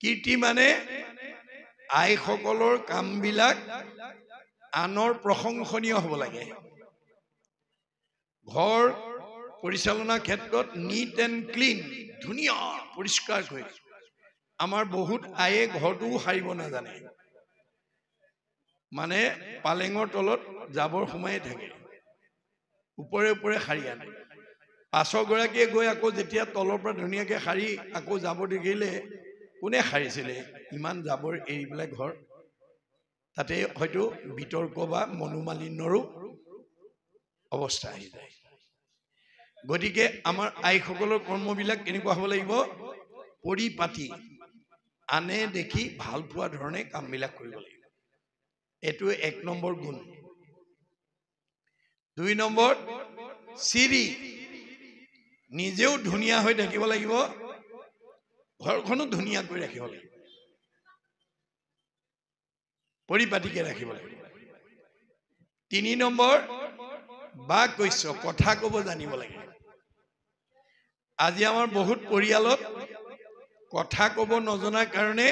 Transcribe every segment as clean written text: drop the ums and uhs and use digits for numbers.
কীৰ্তি মানে আইসকলৰ কামবিলাক আনৰ প্ৰশংসনীয় হ'ব লাগে। ঘৰ পৰিচালনা ক্ষেত্ৰত নিট এণ্ড ক্লিন, ধুনীয়া পৰিষ্কাৰ কৰি। আমাৰ বহুত আয়ে ঘৰটোও সাৰিব নাজানে, মানে পালেঙৰ তলত জাবৰ সোমাই থাকে, ওপৰে ওপৰে সাৰি আনে। পাছৰগৰাকীয়ে গৈ আকৌ যেতিয়া তলৰ পৰা ধুনীয়াকৈ সাৰি আকৌ জাবৰ দেখিলে, কোনে সাৰিছিলে ইমান জাবৰ এৰি পেলাই ঘৰ? তাতে হয়তো বিতৰ্ক বা মনোমালিন্যৰো অৱস্থা আহি যায়। গতিকে আমাৰ আইসকলৰ কৰ্মবিলাক কেনেকুৱা হ'ব লাগিব? পৰিপাটি, আনে দেখি ভাল পোৱা ধৰণে কামবিলাক কৰিব লাগিব। এইটো 1 নম্বৰ গুণ। 2 নম্বৰ, চিৰি, নিজেও ধুনীয়া হৈ থাকিব লাগিব, ঘৰখনো ধুনীয়া কৰি ৰাখিব লাগিব, পৰিপাটিকে ৰাখিব লাগিব। 3 নম্বৰ, বাক কৈছ, কথা ক'ব জানিব লাগে। আজি আমাৰ বহুত পৰিয়ালত কথা ক'ব নজনাৰ কাৰণে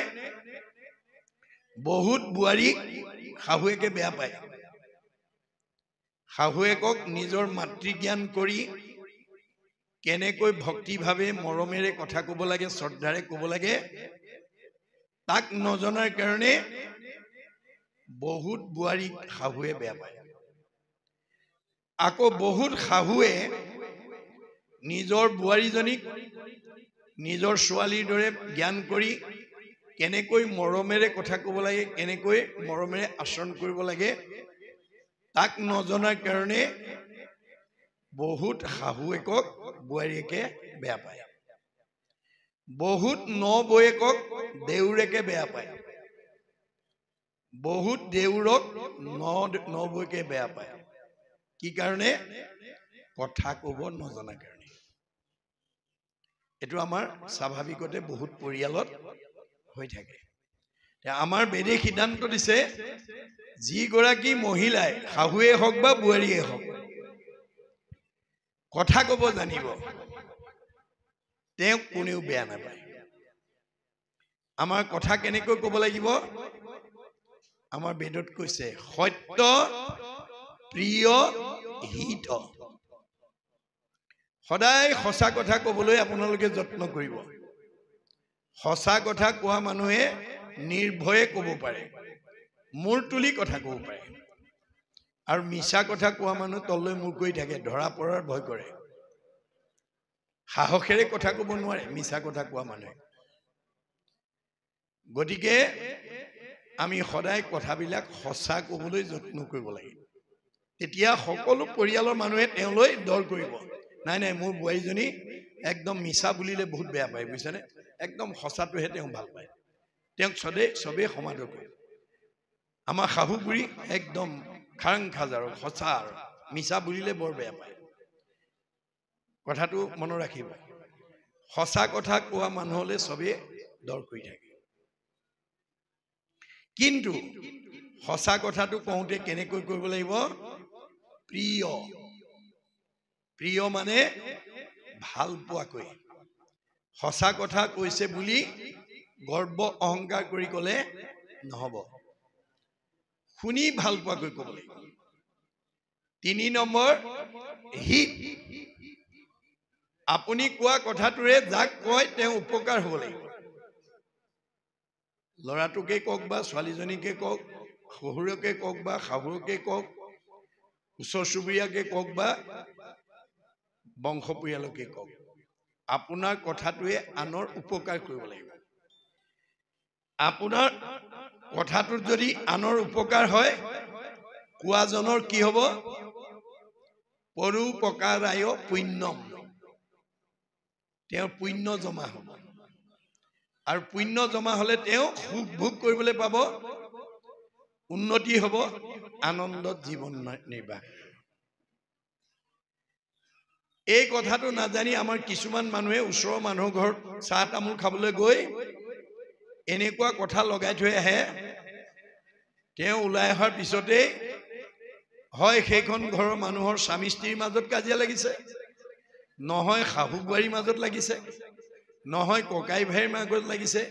বহুত বোৱাৰীক শাহুৱেকে বেয়া পায়। শাহুৱেকক নিজৰ মাতৃজ্ঞান কৰি কেনেকৈ ভক্তিভাৱে মৰমেৰে কথা ক'ব লাগে, শ্ৰদ্ধাৰে ক'ব লাগে, তাক নজনাৰ কাৰণে বহুত বোৱাৰীক শাহুৱে বেয়া পায়। আকৌ বহুত শাহুৱে নিজৰ বোৱাৰীজনীক নিজৰ ছোৱালীৰ দৰে জ্ঞান কৰি কেনেকৈ মৰমেৰে কথা ক'ব লাগে, কেনেকৈ মৰমেৰে আচৰণ কৰিব লাগে, তাক নজনাৰ কাৰণে বহুত শাহুৱেকক বোৱাৰীয়েকে বেয়া পায়। বহুত নবৌয়েকক দেউৰেকে বেয়া পায়। বহুত দেউৰক নবৌয়েকে বেয়া পায়। কি কাৰণে? কথা ক'ব নজনাৰ কাৰণে। এইটো আমাৰ স্বাভাৱিকতে বহুত পৰিয়ালত হৈ থাকে। আমাৰ বেদে সিদ্ধান্ত দিছে, যিগৰাকী মহিলাই, শাহুৱে হওক বা বোৱাৰীয়ে হওক, কথা ক'ব জানিব, তেওঁক কোনেও বেয়া নাপায়। আমাৰ কথা কেনেকৈ ক'ব লাগিব? আমাৰ বেদত কৈছে, সত্য প্ৰিয় হিত। সদায় সঁচা কথা ক'বলৈ আপোনালোকে যত্ন কৰিব। সঁচা কথা কোৱা মানুহে নিৰ্ভয়ে ক'ব পাৰে, মূৰ তুলি কথা ক'ব পাৰে। আৰু মিছা কথা কোৱা মানুহ তললৈ মূৰ কৰি থাকে, ধৰা পৰাৰ ভয় কৰে, সাহসেৰে কথা ক'ব নোৱাৰে মিছা কথা কোৱা মানুহে। গতিকে আমি সদায় কথাবিলাক সঁচা ক'বলৈ যত্ন কৰিব লাগে। তেতিয়া সকলো পৰিয়ালৰ মানুহে তেওঁলৈ দৰ কৰিব। নাই নাই, মোৰ বোৱাৰীজনী একদম মিছা বুলিলে বহুত বেয়া পায়, বুজিছানে? একদম সঁচাটোহে তেওঁ ভাল পায়, তেওঁক চবেই সমাদৰ কৰে। আমাৰ শাহু বুঢ়ী একদম খাৰাং খাজাৰ, সঁচা, আৰু মিছা বুলিলে বৰ বেয়া পায়। কথাটো মনত ৰাখিব, সঁচা কথা কোৱা মানুহলৈ চবেই দৰ কৰি থাকে। কিন্তু সঁচা কথাটো কওঁতে কেনেকৈ কৰিব লাগিব? প্ৰিয়। প্ৰিয় মানে ভাল পোৱাকৈ। সঁচা কথা কৈছে বুলি গৰ্ব অহংকাৰ কৰি ক'লে নহ'ব, শুনি ভাল পোৱাকৈ ক'ব লাগিব। 3 নম্বৰ, হিত। আপুনি কোৱা কথাটোৰে যাক কয় তেওঁ উপকাৰ হ'ব লাগিব। ল'ৰাটোকে কওক বা ছোৱালীজনীকে কওক, শহুৰকে কওক বা শাহুৰকে কওক, ওচৰ চুবুৰীয়াকে কওক বা বংশ পৰিয়ালকে কওক, আপোনাৰ কথাটোৱে আনৰ উপকাৰ কৰিব লাগিব। আপোনাৰ কথাটোত যদি আনৰ উপকাৰ হয়, কোৱাজনৰ কি হ'ব? পৰোপকাৰায় পুণ্যম, তেওঁৰ পুণ্য জমা হ'ব। আৰু পুণ্য জমা হ'লে তেওঁ সুখ ভোগ কৰিবলৈ পাব, উন্নতি হ'ব, আনন্দত জীৱন নিৰ্বাহ। এই কথাটো নাজানি আমাৰ কিছুমান মানুহে ওচৰৰ মানুহৰ ঘৰত চাহ তামোল খাবলৈ গৈ এনেকুৱা কথা লগাই থৈ আহে, তেওঁ ওলাই অহাৰ পিছতেই হয় সেইখন ঘৰৰ মানুহৰ স্বামী স্ত্ৰীৰ মাজত কাজিয়া লাগিছে, নহয় শাহু বোৱাৰীৰ মাজত লাগিছে, নহয় ককাই ভাইৰ মাজত লাগিছে,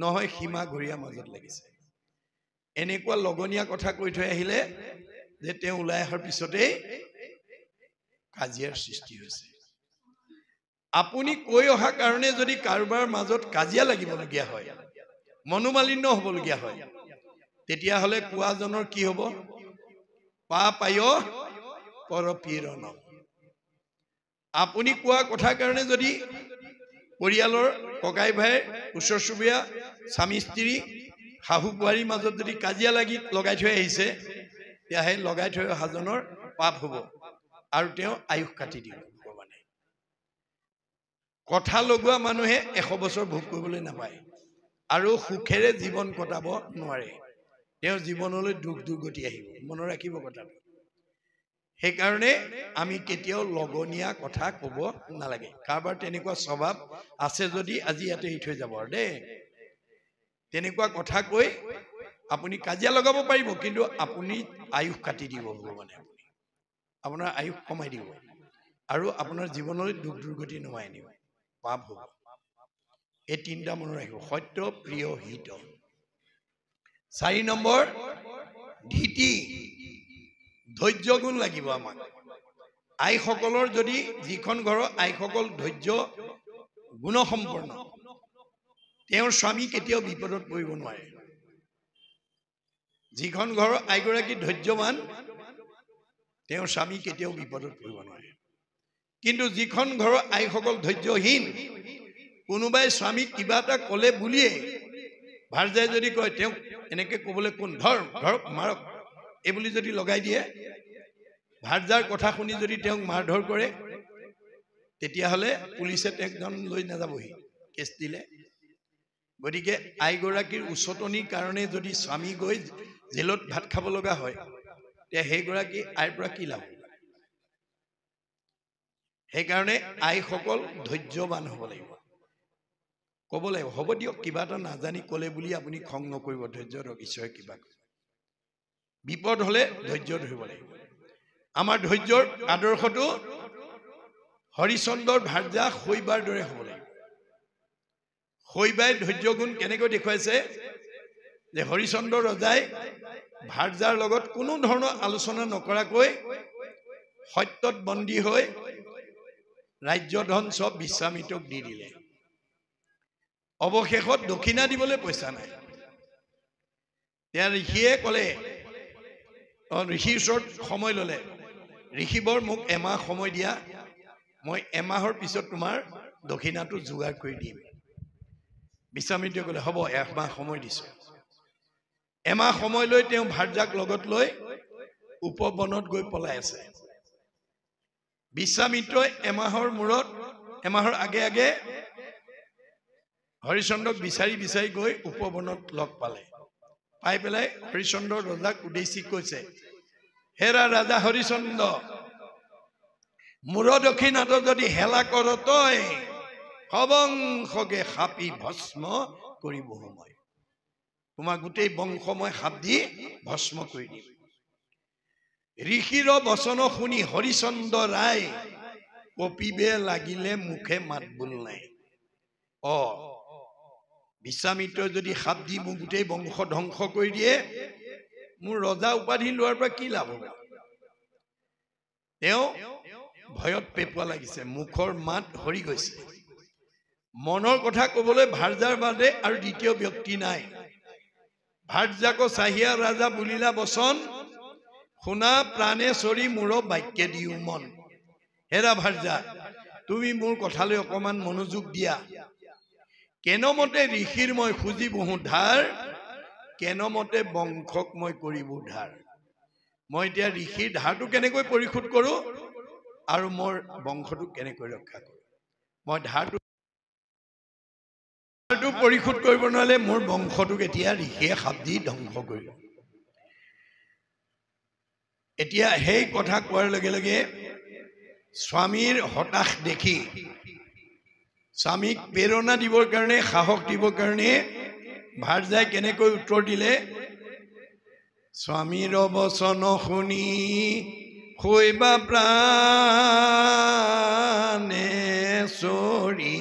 নহয় সীমা ঘূৰিয়া মাজত লাগিছে এনেকুৱা লগনীয়া কথা কৈ থৈ আহিলে যে তেওঁ ওলাই অহাৰ পিছতেই কাজিয়াৰ সৃষ্টি হৈছে আপুনি কৈ অহা কাৰণে যদি কাৰোবাৰ মাজত কাজিয়া লাগিবলগীয়া হয় মনোমালিন্য হ'বলগীয়া হয় তেতিয়াহ'লে কোৱাজনৰ কি হ'ব পা পায় পৰপীড়ন আপুনি কোৱা কথাৰ কাৰণে যদি পৰিয়ালৰ ককাই ভাই ওচৰ চুবুৰীয়া স্বামী স্ত্ৰী শাহু বোৱাৰীৰ মাজত যদি কাজিয়া লগাই থৈ আহিছে তেতিয়াহে লগাই থৈ অহাজনৰ পাপ হ'ব আৰু তেওঁ আয়ুস কাটি দিব ভগৱানে কথা লগোৱা মানুহে 100 বছৰ ভোগ কৰিবলৈ নাপায় আৰু সুখেৰে জীৱন কটাব নোৱাৰে তেওঁৰ জীৱনলৈ দুখ দুৰ্গতি আহিব মনত ৰাখিব কথাটো সেইকাৰণে আমি কেতিয়াও লগনীয়া কথা ক'ব নালাগে কাৰোবাৰ তেনেকুৱা স্বভাৱ আছে যদি আজি ইয়াতে এৰি থৈ যাব আৰু দেই তেনেকুৱা কথা কৈ আপুনি কাজিয়া লগাব পাৰিব কিন্তু আপুনি আয়ুস কাটি দিব ভগৱানে আপোনাৰ আয়ুস কমাই দিব আৰু আপোনাৰ জীৱনলৈ দুখ দুৰ্গতি নমাই আনিব পাপ হ'ব এই তিনিটা মনত ৰাখিব সত্য প্ৰিয় হিত 4 নম্বৰ ধীতি ধৈৰ্য গুণ লাগিব আমাক আইসকলৰ যদি যিখন ঘৰৰ আইসকল ধৈৰ্য গুণসম্পন্ন তেওঁৰ স্বামী কেতিয়াও বিপদত পৰিব নোৱাৰে যিখন ঘৰৰ আইগৰাকী ধৈৰ্যৱান তেওঁৰ স্বামী কেতিয়াও বিপদত পৰিব নোৱাৰে কিন্তু যিখন ঘৰৰ আইসকল ধৈৰ্যহীন কোনোবাই স্বামীক কিবা এটা ক'লে বুলিয়ে ভাৰ্যাই যদি কয় তেওঁক এনেকে ক'বলৈ কোন ধৰক মাৰক এই বুলি যদি লগাই দিয়ে ভাৰ্যাৰ কথা শুনি যদি তেওঁক মাৰধৰ কৰে তেতিয়াহ'লে পুলিচে তেওঁক লৈ নাযাবহি কেছ দিলে গতিকে আইগৰাকীৰ উচতনিৰ কাৰণে যদি স্বামী গৈ জেলত ভাত খাব লগা হয় তেতিয়া সেইগৰাকী আইৰ পৰা কি লাভ সেইকাৰণে আইসকল ধৈৰ্যৱান হ'ব লাগিব ক'ব লাগিব হ'ব দিয়ক কিবা এটা নাজানি ক'লে বুলি আপুনি খং নকৰিব ধৈৰ্য ধৰক ঈশ্বৰে কিবা বিপদ হ'লে ধৈৰ্য ধৰিব লাগিব আমাৰ ধৈৰ্যৰ আদৰ্শটো হৰিচন্দ্ৰৰ ভাৰ্যা শৈবাৰ দৰে হ'ব লাগিব শৈবাই ধৈৰ্য গুণ কেনেকৈ দেখুৱাইছে যে হৰিচন্দ্ৰ ৰজাই ভাৰ্যাৰ লগত কোনো ধৰণৰ আলোচনা নকৰাকৈ সত্যত বন্দী হৈ ৰাজ্য ধন সব বিশ্বামিত্ৰক দি দিলে অৱশেষত দক্ষিণা দিবলৈ পইচা নাই তেওঁ ঋষিয়ে ক'লে ঋষিৰ ওচৰত সময় ল'লে ঋষিবৰ মোক এমাহ সময় দিয়া মই এমাহৰ পিছত তোমাৰ দক্ষিণাটো যোগাৰ কৰি দিম বিশ্বামিত্ৰই ক'লে হ'ব এমাহ সময় দিছো এমাহ সময় লৈ তেওঁ ভাৰ্যাক লগত লৈ উপবনত গৈ পলাই আছে বিশ্বামিত্ৰই এমাহৰ আগে আগে হৰিচন্দ্ৰক বিচাৰি গৈ উপবনত লগ পালে পাই পেলাই হৰিচন্দ্ৰ ৰজাক উদ্দেশ্যি কৈছে হেৰা ৰাজা হৰিচন্দ্ৰ মূৰ দক্ষিণাটো যদি হেলা কৰ তই সবংশকে সাপি ভস্ম কৰিব সময় তোমাৰ গোটেই বংশ মই সাপ দি ভস্ম কৰি দিম ঋষিৰ বচন শুনি হৰিচন্দ্ৰ ৰায় কপিবে লাগিলে মুখে মাত বোল নাই বিশ্বামিত্ৰই যদি সাপ দি মোক গোটেই বংশ ধ্বংস কৰি দিয়ে মোৰ ৰজা উপাধি লোৱাৰ পৰা কি লাভ হ'ব তেওঁ ভয়ত পেপুৱা লাগিছে মুখৰ মাত হৰি গৈছে মনৰ কথা ক'বলৈ ভাৰ্যাৰ বাদে আৰু দ্বিতীয় ব্যক্তি নাই ভাৰ্যাক চাহিয়া ৰাজা বুলিলা বচন শুনা প্ৰাণে চৰি মূৰ বাক্যে দিও মন হেৰা ভাৰ্যা তুমি মোৰ কথালৈ অকমান মনোযোগ দিয়া কেনমতে ঋষিৰ মই খুজি বহু ধাৰ কেনমতে বংশক মই কৰিব ধাৰ মই এতিয়া ঋষিৰ ধাৰটো কেনেকৈ পৰিশোধ কৰো আৰু মোৰ বংশটো কেনেকৈ ৰক্ষা কৰো মই ধাৰটো পৰিশোধ কৰিব নোৱাৰিলে মোৰ বংশটোক এতিয়া ঋষিয়ে সাপ দি ধ্বংস কৰিব এতিয়া সেই কথা কোৱাৰ লগে লগে স্বামীৰ হতাশ দেখি স্বামীক প্ৰেৰণা দিবৰ কাৰণে সাহস দিবৰ কাৰণে ভাৰ্যাই কেনেকৈ উত্তৰ দিলে স্বামীৰ বচন শুনি শৈবা প্ৰাণে চৰি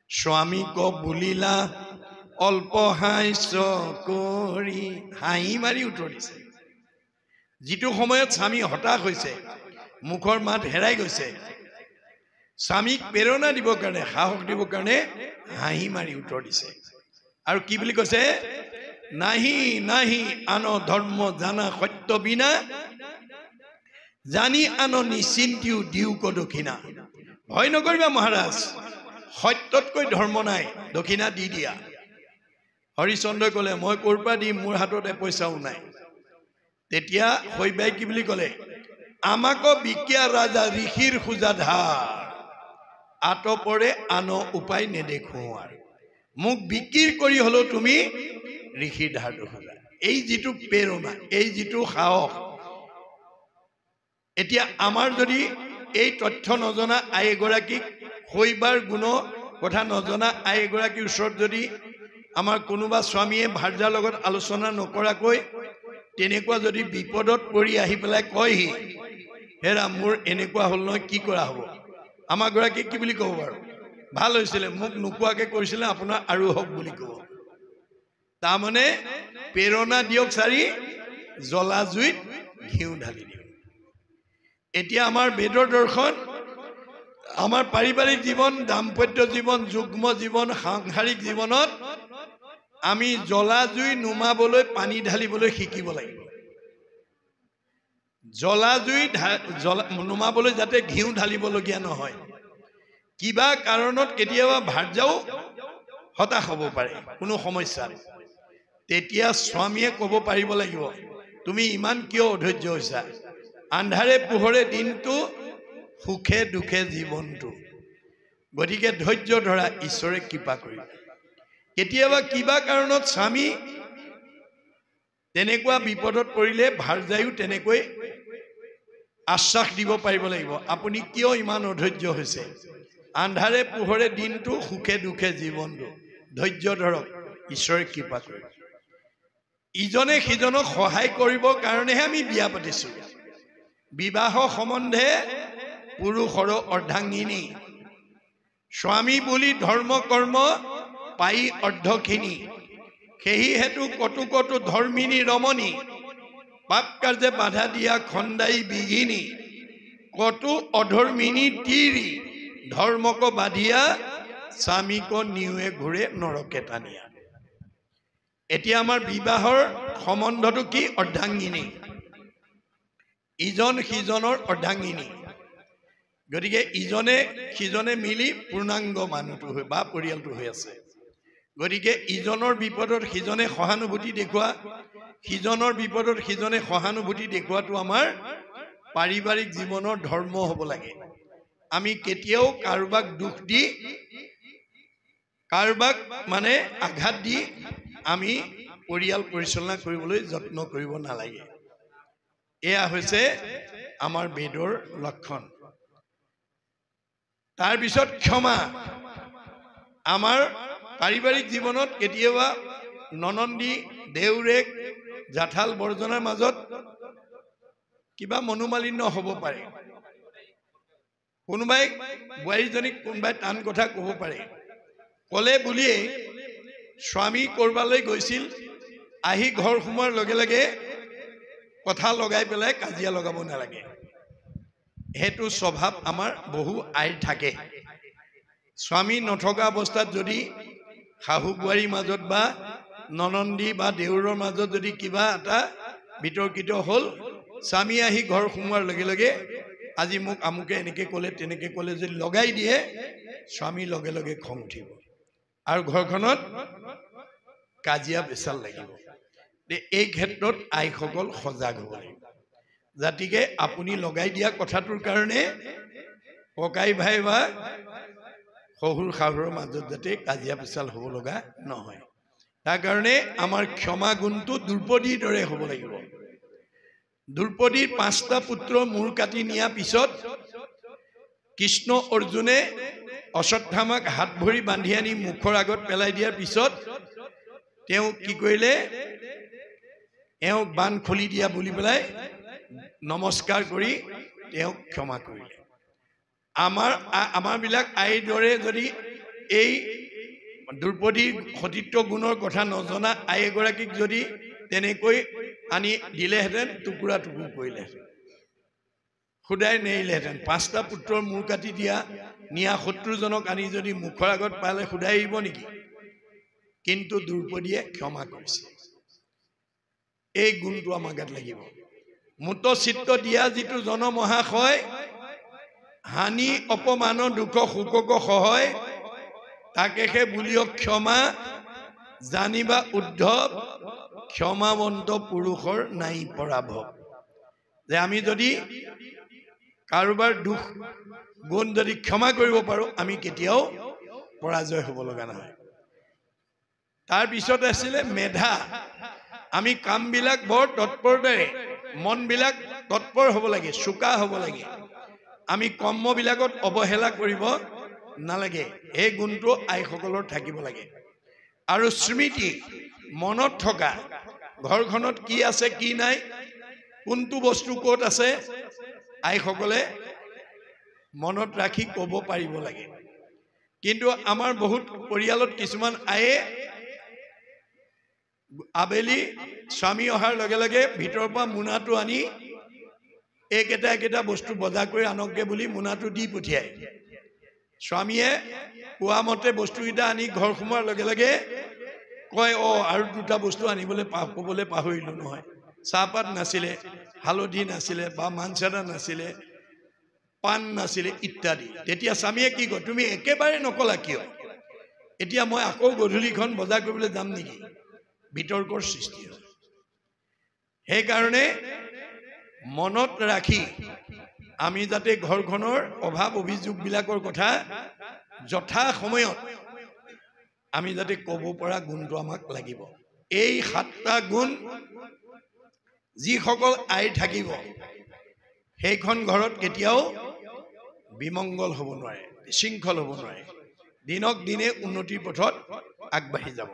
স্বামীক বুলিলা অল্প হাস্য কৰি হাঁহি মাৰি উত্তৰ দিছে। যিটো সময়ত স্বামী হতাশ হৈছে, মুখৰ মাত হেৰাই গৈছে, স্বামীক প্ৰেৰণা দিবৰ কাৰণে, সাহস দিবৰ কাৰণে হাঁহি মাৰি উত্তৰ দিছে। আৰু কি বুলি কৈছে? নাহি নাহি আন ধৰ্ম জানা সত্য বিনা, জানি আন নিশ্চিন্তিও দিও ক দক্ষিণা। ভয় নকৰিবা মহাৰাজ, সত্যতকৈ ধৰ্ম নাই, দক্ষিণা দি দিয়া। হৰিশ্চন্দ্ৰই ক'লে মই ক'ৰ পৰা দিম, মোৰ হাতত এপইচাও নাই। তেতিয়া শৈবাই কি বুলি ক'লে? আমাকো বিকিয়া ৰাজা ঋষিৰ খোজা ধাৰ, আতপৰে আন উপায় নেদেখো আৰু। মোক বিক্ৰী কৰি হলেও তুমি ঋষিৰ ধাৰটো খোজা। এই যিটো প্ৰেৰণা, এই যিটো সাহস, এতিয়া আমাৰ যদি এই তথ্য নজনা আই এগৰাকীক, শৈবাৰ গুণ কথা নজনা আই এগৰাকীৰ ওচৰত যদি আমাৰ কোনোবা স্বামীয়ে ভাৰ্যাৰ লগত আলোচনা নকৰাকৈ তেনেকুৱা যদি বিপদত পৰি আহি পেলাই কয়হি, হেৰা মোৰ এনেকুৱা হ'ল নহয়, কি কৰা হ'ব? আমাৰ গৰাকীক কি বুলি ক'ব বাৰু? ভাল হৈছিলে, মোক নোকোৱাকে কৰিছিলে, আপোনাৰ আৰু হওক বুলি ক'ব। তাৰমানে প্ৰেৰণা দিয়ক চাৰি, জ্বলা জুইত ঘিউ ঢালি দিয়ক। এতিয়া আমাৰ বেদৰ দৰ্শন, আমাৰ পাৰিবাৰিক জীৱন, দাম্পত্য জীৱন, যুগ্ম জীৱন, সাংসাৰিক জীৱনত আমি জ্বলা জুই নুমাবলৈ পানী ঢালিবলৈ শিকিব লাগিব। জ্বলা জুই নুমাবলৈ যাতে ঘিউ ঢালিবলগীয়া নহয়। কিবা কাৰণত কেতিয়াবা ভাৰ্যাও হতাশ হ'ব পাৰে কোনো সমস্যাত, তেতিয়া স্বামীয়ে ক'ব পাৰিব লাগিব, তুমি ইমান কিয় অধৈৰ্য হৈছা? আন্ধাৰে পোহৰে দিনটো, সুখে দুখে জীৱনটো, গতিকে ধৈৰ্য ধৰা, ঈশ্বৰে কৃপা কৰিব। কেতিয়াবা কিবা কাৰণত স্বামী তেনেকুৱা বিপদত পৰিলে ভাৰ্যায়ো তেনেকৈ আশ্বাস দিব পাৰিব লাগিব, আপুনি কিয় ইমান অধৈৰ্য হৈছে? আন্ধাৰে পোহৰে দিনটো, সুখে দুখে জীৱনটো, ধৈৰ্য ধৰক, ঈশ্বৰে কৃপা কৰিব। ইজনে সিজনক সহায় কৰিবৰ কাৰণেহে আমি বিয়া পাতিছো। বিবাহ সম্বন্ধে পুৰুষৰ অৰ্ধাংগিনী, স্বামী বুলি ধৰ্ম কৰ্ম পাই অৰ্ধখিনি, সেই হেতু কটু কটু ধৰ্মিনী ৰমণী, পাপ কাৰ্যে বাধা দিয়া খন্দাই বিঘিনী, কটু অধৰ্মিনী তিৰি, ধৰ্মক বাধিয়া স্বামীক নিউৱে ঘূৰে নৰকে টানিয়া। এতিয়া আমাৰ বিবাহৰ সম্বন্ধটো কি? অৰ্ধাংগিনী, ইজন সিজনৰ অৰ্ধাংগিনী। গতিকে ইজনে সিজনে মিলি পূৰ্ণাংগ মানুহটো হৈ বা পৰিয়ালটো হৈ আছে। গতিকে ইজনৰ বিপদত সিজনে সহানুভূতি দেখুওৱা, সিজনৰ বিপদত সিজনে সহানুভূতি দেখুওৱাটো আমাৰ পাৰিবাৰিক জীৱনৰ ধৰ্ম হ'ব লাগে। আমি কেতিয়াও কাৰোবাক দুখ দি, কাৰোবাক মানে আঘাত দি আমি পৰিয়াল পৰিচালনা কৰিবলৈ যত্ন কৰিব নালাগে। এয়া হৈছে আমাৰ বেদৰ লক্ষণ। তাৰপিছত ক্ষমা। আমাৰ পাৰিবাৰিক জীৱনত কেতিয়াবা ননন্দী, দেউৰেক, জাঠাল বৰ্জনাৰ মাজত কিবা মনোমালিন্য হ'ব পাৰে। কোনোবাই বোৱাৰীজনীক কোনোবাই টান কথা ক'ব পাৰে। ক'লে বুলিয়ে স্বামী কৰবালৈ গৈছিল, আহি ঘৰ সোমোৱাৰ লগে লগে কথা লগাই পেলাই কাজিয়া লগাব নালাগে। সেইটো স্বভাৱ আমাৰ বহু আইৰ থাকে। স্বামী নথকা অৱস্থাত যদি শাহু বোৱাৰীৰ মাজত বা ননন্দী বা দেউৰৰ মাজত যদি কিবা এটা বিতৰ্কিত হ'ল, স্বামী আহি ঘৰ সোমোৱাৰ লগে লগে আজি মোক আমুকে এনেকে ক'লে তেনেকে ক'লে যদি লগাই দিয়ে, স্বামী লগে লগে খং উঠিব আৰু ঘৰখনত কাজিয়া পেচাল লাগিব। এই ক্ষেত্ৰত আইসকল সজাগ হ'ব লাগিব। যাতিকে আপুনি লগাই দিয়া কথাটোৰ কাৰণে ককাই ভাই বা শহুৰ শাহুৰৰ মাজত যাতে কাজিয়া পেচাল হ'ব লগা নহয়। তাৰ কাৰণে আমাৰ ক্ষমা গুণটো দ্ৰৌপদীৰ দৰে হ'ব লাগিব। দ্ৰৌপদীৰ 5টা পুত্ৰ মূৰ কাটি নিয়াৰ পিছত কৃষ্ণ অৰ্জুনে অশ্বত্থামাক হাত ভৰি বান্ধি আনি মুখৰ আগত পেলাই দিয়াৰ পিছত তেওঁ কি কৰিলে? এওঁক বান খুলি দিয়া বুলি পেলাই নমস্কাৰ কৰি তেওঁক ক্ষমা কৰিলে। আমাৰ বিলাক আইৰ দৰে যদি এই দ্ৰৌপদীৰ সতীত্ব গুণৰ কথা নজনা আই এগৰাকীক যদি তেনেকৈ আনি দিলেহেঁতেন টুকুৰা টুকুৰ কৰিলেহেঁতেন, খুদাই নেৰিলেহেঁতেন। 5টা পুত্ৰৰ মূৰ কাটি নিয়া শত্ৰুজনক আনি যদি মুখৰ আগত পালে খুদাই এৰিব নেকি? কিন্তু দ্ৰৌপদীয়ে ক্ষমা কৰিছে। এই গুণটো আমাৰ গাত লাগিব। মূত চিত্ত দিয়া যিটো জনমহাশয়, হানি অপমান দুখ শোকক সহয়, তাকেহে বুলিয়ক ক্ষমা, জানিবা উদ্ধৱ, ক্ষমাৱন্ত পুৰুষৰ নাই পৰাভৱ। যে আমি যদি কাৰোবাৰ দুখ গুণ যদি ক্ষমা কৰিব পাৰো, আমি কেতিয়াও পৰাজয় হ'ব লগা নহয়। তাৰপিছত আছিলে মেধা। আমি কামবিলাক বৰ তৎপৰতাৰে, মনবিলাক তৎপৰ হ'ব লাগে, চোকা হ'ব লাগে। আমি কৰ্মবিলাকত অৱহেলা কৰিব নালাগে। এই গুণটো আইসকলৰ থাকিব লাগে। আৰু স্মৃতি, মনত থকা, ঘৰখনত কি আছে কি নাই, কোনটো বস্তু ক'ত আছে, আইসকলে মনত ৰাখি ক'ব পাৰিব লাগে। কিন্তু আমাৰ বহুত পৰিয়ালত কিছুমান আয়ে আবেলি স্বামী অহাৰ লগে লগে ভিতৰৰ পৰা মোনাটো আনি এইকেইটা বস্তু বজাৰ কৰি আনকগে বুলি মোনাটো দি পঠিয়ায়। স্বামীয়ে কোৱা মতে বস্তুকেইটা আনি ঘৰ সোমোৱাৰ লগে লগে কয়, আৰু 2টা বস্তু আনিবলৈ ক'বলৈ পাহৰিলোঁ নহয়। চাহপাত নাছিলে, হালধি নাছিলে, বা মানচাদা নাছিলে, পাণ নাছিলে ইত্যাদি। তেতিয়া স্বামীয়ে কি কয়, তুমি একেবাৰে নকলা কিয়? এতিয়া মই আকৌ গধূলিখন বজাৰ কৰিবলৈ যাম নেকি? বিতৰ্কৰ সৃষ্টি হয়। সেইকাৰণে মনত ৰাখি আমি যাতে ঘৰখনৰ অভাৱ অভিযোগবিলাকৰ কথা যথা সময়ত আমি যাতে ক'ব পৰা গুণটো আমাক লাগিব। এই 7টা গুণ যিসকল আই থাকিব, সেইখন ঘৰত কেতিয়াও বিমংগল হ'ব নোৱাৰে, বিশৃংখল হ'ব নোৱাৰে, দিনক দিনে উন্নতিৰ পথত আগবাঢ়ি যাব।